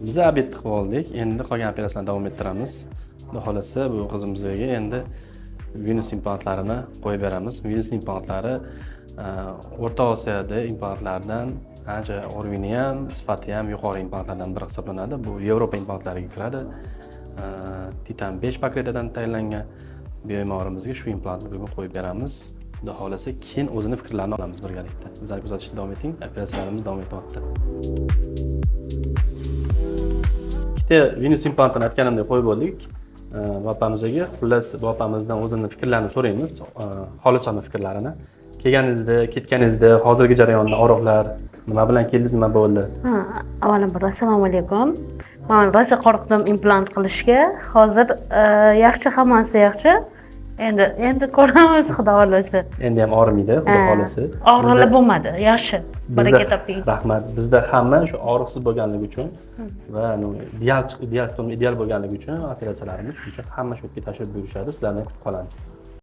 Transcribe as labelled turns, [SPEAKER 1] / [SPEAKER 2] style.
[SPEAKER 1] Biz obed qilib oldik. Endi qolgan operatsiyalarni davom ettiramiz. Xudo xolasa bu qizimizga endi venus implantlarini qo'yib beramiz. Venus implantlari O'rta Osiyoda implantlardan ancha o'rni ham, sifati ham yuqori implantlardan biri hisoblanadi. Bu Yevropa implantlariga kiradi. Titan 5 paketidan tayyorlangan bemorimizga shu implantni bugun qo'yib beramiz. Xudo xolasa keyin o'zini fikrlarini olamiz birgalikda. Bizlarni kuzatishda davom eting. Operatsiyalarimiz davom etmoqda. Venus implantini aytganimdek qo'yib bo'ldik. Opamizga xullas opamizdan o'zini fikrlarini so'raymiz, xolisona fikrlarini. Kelganingizda, ketganingizda, hozirgi jarayonda og'riqlar nima bilan keldingiz, nima bo'ldi?
[SPEAKER 2] Avvalambor assalomu alaykum. Men rosa qo'rqdim implant qilishga. Hozir yaxshi, hammasi yaxshi. Endi ko'ramiz, xudo xolasa.
[SPEAKER 1] Endi ham og'rimaydi, xudo xolasa.
[SPEAKER 2] Og'riqlar bo'lmadi, yaxshi. Baraka toping.
[SPEAKER 1] Rahmat. Bizda hamma shu og'riqsiz bo'lganligi uchun va ideal bo'lganligi uchun operatsiyalarimiz uchun hamma shu yerga tashrif buyurishadi. Sizlarni kutib qolamiz.